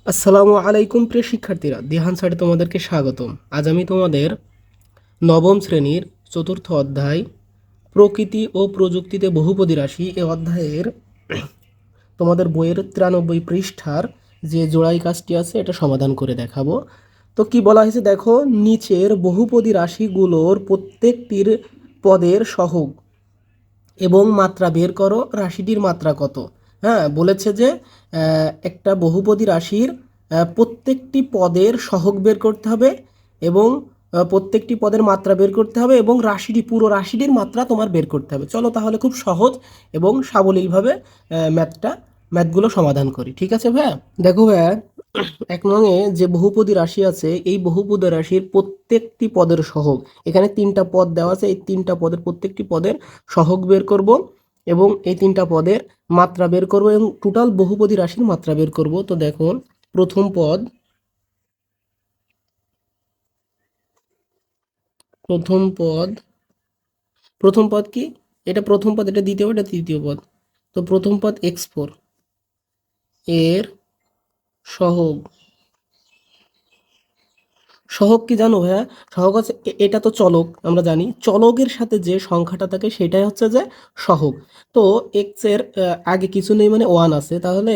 আসসালামু আলাইকুম প্রিয় শিক্ষার্থীরা, দিহান স্যারে তোমাদেরকে স্বাগতম। আজ আমি তোমাদের নবম শ্রেণীর চতুর্থ অধ্যায় প্রকৃতি ও প্রযুক্তিতে বহুপদী রাশি এ অধ্যায়ের তোমাদের বইয়ের 93 পৃষ্ঠার যে জোড়াই কাজটি আছে এটা সমাধান করে দেখাবো। তো কি বলা হয়েছে দেখো, নিচের বহুপদী রাশিগুলোর প্রত্যেকটির পদের সহগ এবং মাত্রা বের করো, রাশিটির মাত্রা কত। হ্যাঁ, বলেছে যে একটা বহুপদী রাশির প্রত্যেকটি পদের সহগ বের করতে হবে এবং প্রত্যেকটি পদের মাত্রা বের করতে হবে এবং পুরো রাশিটির মাত্রা তোমার বের করতে হবে। চলো তাহলে খুব সহজ এবং সাবলীলভাবে ম্যাথগুলো সমাধান করি। ঠিক আছে ভাইয়া? দেখো ভাইয়া, এক নঙে যে বহুপদী রাশি আছে এই বহুপদী রাশির প্রত্যেকটি পদের সহগ, এখানে তিনটা পদ দেওয়া আছে, এই তিনটা পদের প্রত্যেকটি পদের সহগ বের করব এবং এই তিনটা পদের মাত্রা বের করব এবং টোটাল বহুপদী রাশির মাত্রা বের করব। তো দেখো, প্রথম পদ প্রথম পদ প্রথম পদ কি? এটা প্রথম পদ, এটা দ্বিতীয় পদ, এটা তৃতীয় পদ। তো প্রথম পদ x4 এর সহগ। সহগ কি জানো ভাইয়া? সহগ হচ্ছে এটা তো চলক, আমরা জানি চলকের সাথে যে সংখ্যাটা থাকে সেটাই হচ্ছে যে সহগ। তো এক্স এর আগে কিছু নেই মানে ওয়ান আছে, তাহলে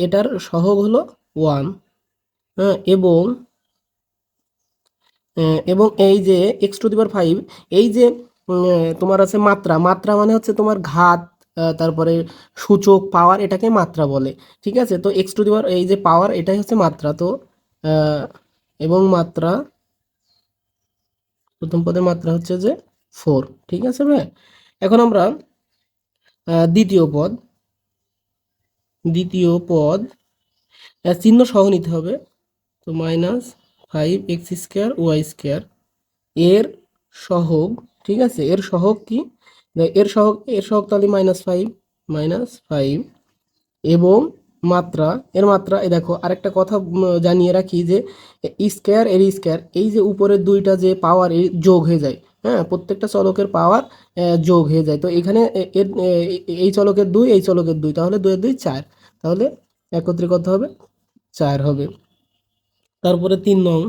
এটার সহগ হলো ওয়ান। হ্যাঁ, এবং এই যে x⁵, এই যে তোমার আছে মাত্রা। মাত্রা মানে হচ্ছে তোমার ঘাত, তারপরে সূচক, পাওয়ার, এটাকে মাত্রা বলে। ঠিক আছে, তো এই যে পাওয়ার এটাই হচ্ছে মাত্রা। তো আহ, এবং মাত্রা, প্রথম পদের মাত্রা হচ্ছে যে 4। ঠিক আছে ভাই? এখন আমরা দ্বিতীয় পদ চিহ্ন সহ নিতে হবে। তো -5x² এর সহগ। ঠিক আছে, এর সহগ কি? এর সহগ তাহলে -5 এবং মাত্রা, এর মাত্রা। এই দেখো আরেকটা কথা জানিয়ে রাখি যে স্কয়ার এর স্কয়ার, এই যে উপরের দুইটা যে পাওয়ার যোগ হয়ে যায়। হ্যাঁ, প্রত্যেকটা চলকের পাওয়ার যোগ হয়ে যায়। তো এখানে এই চলকের 2, এই চলকের 2, তাহলে 2 এর 2 4, তাহলে একত্রে কত হবে? 4 হবে। তারপরে 3 নং,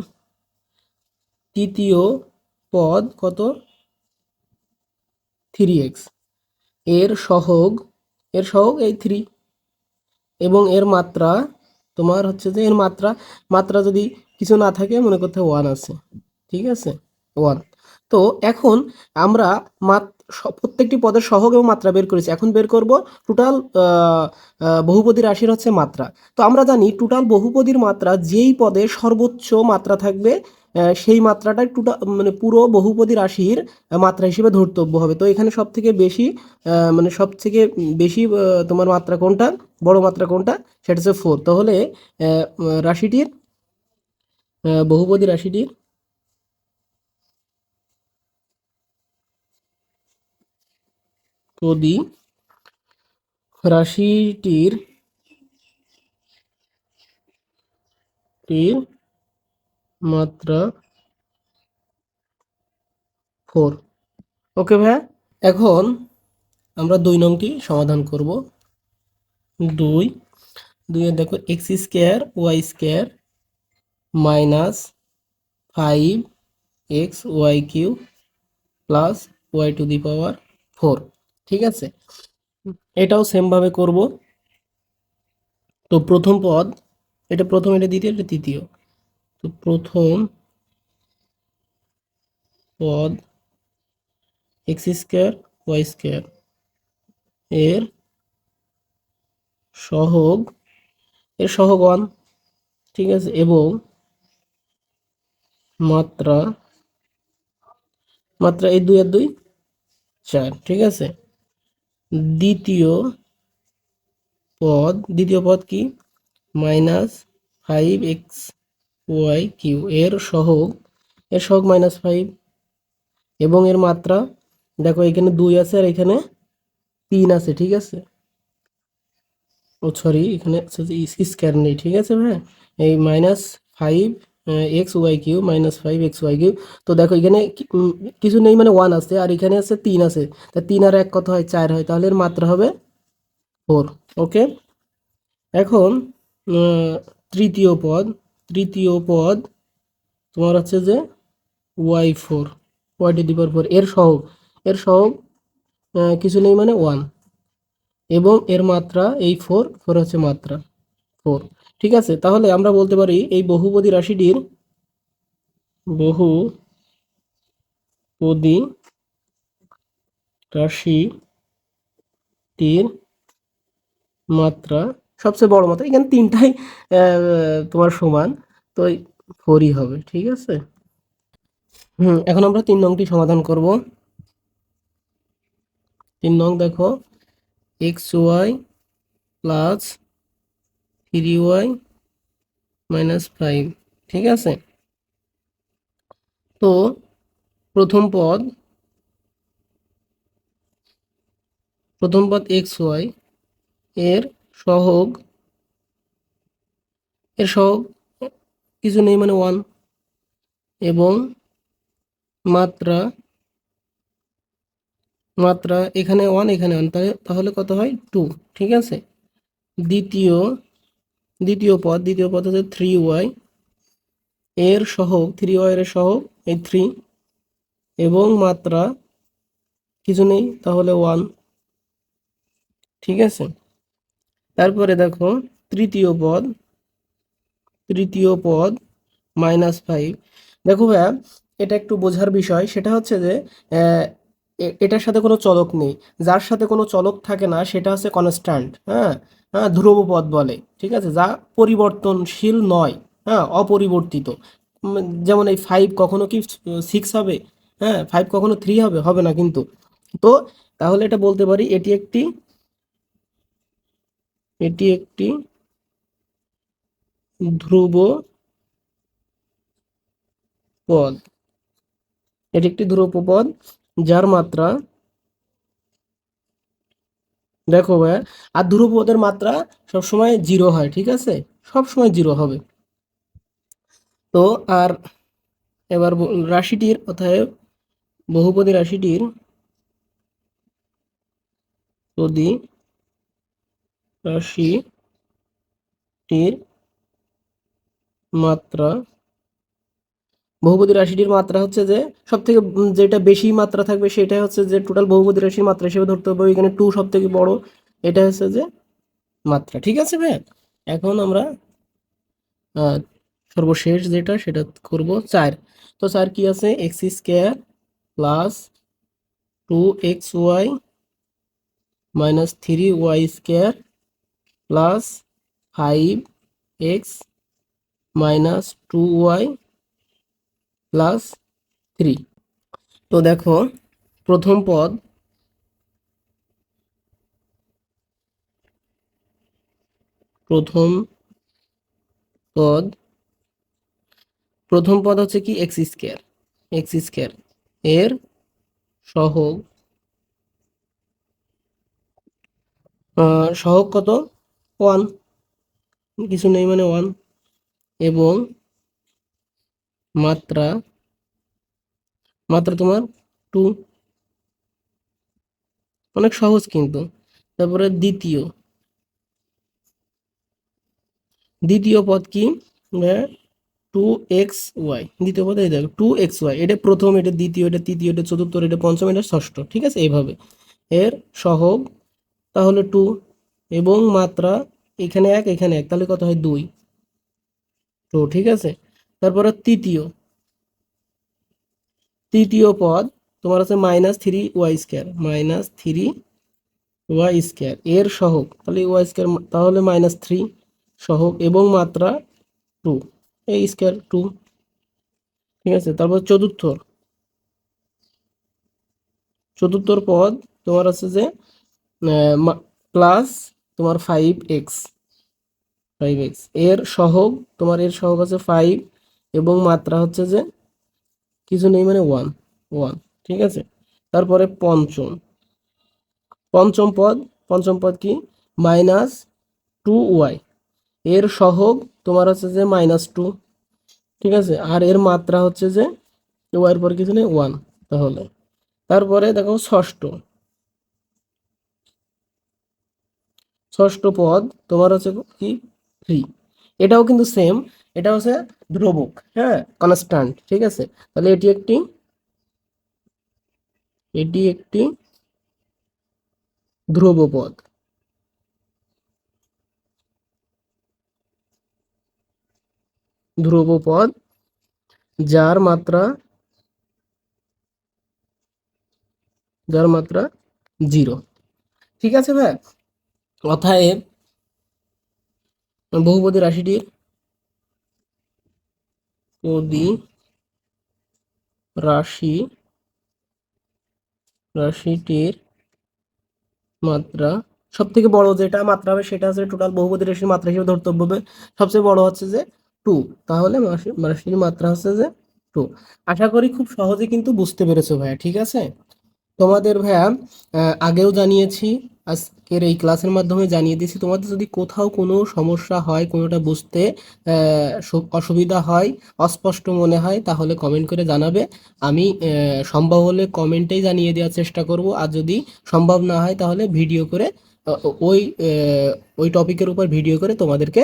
তৃতীয় পদ কত? 3x এর সহগ। এই 3 এবং এর মাত্রা তোমার হচ্ছে যে এর মাত্রা, যদি কিছু না থাকে মনে করতে ওয়ান আছে। ঠিক আছে, ওয়ান। তো এখন আমরা প্রত্যেকটি পদের সহগ এবং মাত্রা বের করেছি, এখন বের করব টোটাল বহুপদী রাশির হচ্ছে মাত্রা। তো আমরা জানি টোটাল বহুপদীর মাত্রা যেই পদে সর্বোচ্চ মাত্রা থাকবে সেই মাত্রাটাই টোটাল মানে পুরো বহুপদী রাশির মাত্রা হিসেবে ধর্তব্য হবে। তো এখানে সব থেকে বেশি তোমার মাত্রা কোনটা, বড় মাত্রা কোনটা, সেটা হচ্ছে 4। তাহলে রাশিটির বহুপদী রাশিটির পদী রাশিটির টির মাত্রা 4। ওকে ভাইয়া? এখন আমরা 2 নংটি সমাধান করব। 2 এর দেখো x² -5xy³ y⁴। ঠিক আছে, এটাও সেম ভাবে করব। তো প্রথম পদ, এটা প্রথম, এটা দ্বিতীয়, এটা তৃতীয়। তো প্রথম পদ x² এর সহগ, এর সহগ 1। ঠিক আছে, এবং মাত্রা, এই 2 এর 2 4। ঠিক আছে, দ্বিতীয় দ্বিতীয় পদ কি? -5xy³ এর সহগ, -5 এবং এর মাত্রা দেখো এখানে 2 আছে আর এখানে 3 আছে। ঠিক আছে, ও সরি, এখানে স্কয়ার নেই। ঠিক আছে ভাই, এই -5xy³ -5xy³। তো দেখো এখানে কিছু নেই মানে 1 আছে আর এখানে আছে 3 আছে। তা 3 আর 1 কত হয়? 4 হয়, তাহলে এর মাত্রা হবে 4। ওকে, এখন তৃতীয় পদ তোমার হচ্ছে যে y4, y⁴, এর সহগ কিছু নেই মানে 1, এবং এর মাত্রা এই 4 হচ্ছে মাত্রা 4। ঠিক আছে, তাহলে আমরা বলতে পারি এই বহুপদী রাশিটির মাত্রা সবচেয়ে বড় মাত্রা, এখানে তিনটাই তোমার সমান, তো 4ই হবে। ঠিক আছে, এখন আমরা 3 নংটি সমাধান করব। 3 নং দেখো, xy প্লাস 3y মাইনাস 5। ঠিক আছে, তো প্রথম পদ xy এর সহগ কিছু নেই মানে 1, এবং মাত্রা এখানে 1 এখানে 1, তাহলে কত হয় 2। ঠিক আছে, দ্বিতীয় পদ হচ্ছে 3y এর সহগ, 3y এর সহগ এই 3, এবং মাত্রা কিছু নেই তাহলে 1। ঠিক আছে, তারপরে দেখো তৃতীয় পদ -5। দেখো ভাইয়া, এটা একটু বোঝার বিষয়, সেটা হচ্ছে যে এটার সাথে কোনো চলক নেই। যার সাথে কোনো চলক থাকে না সেটা হচ্ছে কনস্ট্যান্ট, হ্যাঁ হ্যাঁ, ধ্রুব পদ বলে। ঠিক আছে, যা পরিবর্তনশীল নয়, হ্যাঁ, অপরিবর্তিত। যেমন এই 5 কখনো কি 6 হবে? হ্যাঁ, 5 কখনো 3 হবে? হবে না কিন্তু। তো তাহলে এটা বলতে পারি এটি একটি ধ্রুব পদ। এটি একটি ধ্রুব পদ যার মাত্রা, দেখো ভাইয়া, আর ধ্রুব পদের মাত্রা সবসময় 0 হয়। ঠিক আছে, সবসময় 0 হবে। তো আর এবার রাশিটির, অতএব বহুপদী রাশিটির যদি রাশিটির মাত্রা, বহুপদী রাশিটির মাত্রা হচ্ছে যে সব থেকে যেটা বেশি মাত্রা থাকবে সেটা হচ্ছে যে টোটাল বহুপদী রাশির মাত্রা হিসেবে ধরতে হবে। এখানে 2 সব থেকে বড়, এটা হচ্ছে যে মাত্রা। ঠিক আছে ভাই, এখন আমরা সর্বশেষ যেটা সেটা করব 4। তো 4 কি আছে, x² plus 2xy minus 3y² plus 5x minus 2y plus 3। তো দেখো, প্রথম পদ প্রথম পদ প্রথম পদ হচ্ছে কি x² এর সহগ, সহগ কত 1, কিছু নেই মানে 1, এবং মাত্রা তোমার 2। অনেক সহজ কিন্তু। তারপরে দ্বিতীয় পদ কি, 2xy। দ্বিতীয় পদ এই দেখো 2xy, এটা প্রথম, এটা দ্বিতীয়, এটা তৃতীয়, এটা চতুর্থ, এটা পঞ্চম, এটা ষষ্ঠ। ঠিক আছে, এইভাবে এর সহগ তাহলে 2, এবং মাত্রা এখানে 1 এখানে 1, তাহলে কত হয় 2। তো ঠিক আছে, তারপরে তৃতীয় পদ তোমার আছে -3y² এর সহগ, তাহলে y² তাহলে -3 সহগ, এবং মাত্রা 2, এই স্কয়ার 2। ঠিক আছে, তারপর চতুর্থ পদ তোমার আছে যে প্লাস তোমার 5x এর সহগ, এর সহগ আছে 5, এবং মাত্রা হচ্ছে যে কিছু নেই মানে 1। ঠিক আছে, তারপরে পঞ্চম পদ কি, -2y এর সহগ তোমার হচ্ছে যে -2। ঠিক আছে, আর এর মাত্রা হচ্ছে যে y এর পর কিছু নেই 1। তাহলে তারপরে দেখো ষষ্ঠ পদ তোমার হচ্ছে কি 3, এটাও কিন্তু সেম, এটা হচ্ছে ধ্রুবক, হ্যাঁ, কনস্ট্যান্ট, ঠিক আছে। তাহলে এটি একটি ধ্রুবপদ, ধ্রুবপদ যার মাত্রা জিরো, ঠিক আছে ভাই। অতএব বহুপদী পদী রাশি রাশিটির মাত্রা, সব থেকে বড় যেটা মাত্রা হবে সেটা হচ্ছে টোটাল বহুপদী রাশির মাত্রা হিসেবে ধরতে হবে, সবচেয়ে বড় হচ্ছে যে টু। তাহলে রাশির মাত্রা হচ্ছে যে টু। আশা করি খুব সহজে কিন্তু বুঝতে পেরেছো ভাইয়া, ঠিক আছে। তোমাদের ভাইয়া আগেও জানিয়েছি, আজকের এই ক্লাসের মাধ্যমে জানিয়ে দিয়েছি, তোমাদের যদি কোথাও কোনো সমস্যা হয়, কোনোটা বুঝতে অসুবিধা হয়, অস্পষ্ট মনে হয়, তাহলে কমেন্ট করে জানাবে। আমি সম্ভব হলে কমেন্টেই জানিয়ে দেওয়ার চেষ্টা করব, আর যদি সম্ভব না হয় তাহলে ভিডিও করে আহ, ওই ওই টপিকের উপর ভিডিও করে তোমাদেরকে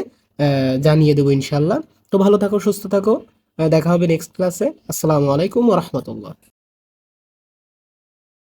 জানিয়ে দেবো ইনশাল্লাহ। তো ভালো থাকো, সুস্থ থাকো, দেখা হবে নেক্সট ক্লাসে। আসসালামু আলাইকুম ওয়া রাহমাতুল্লাহ।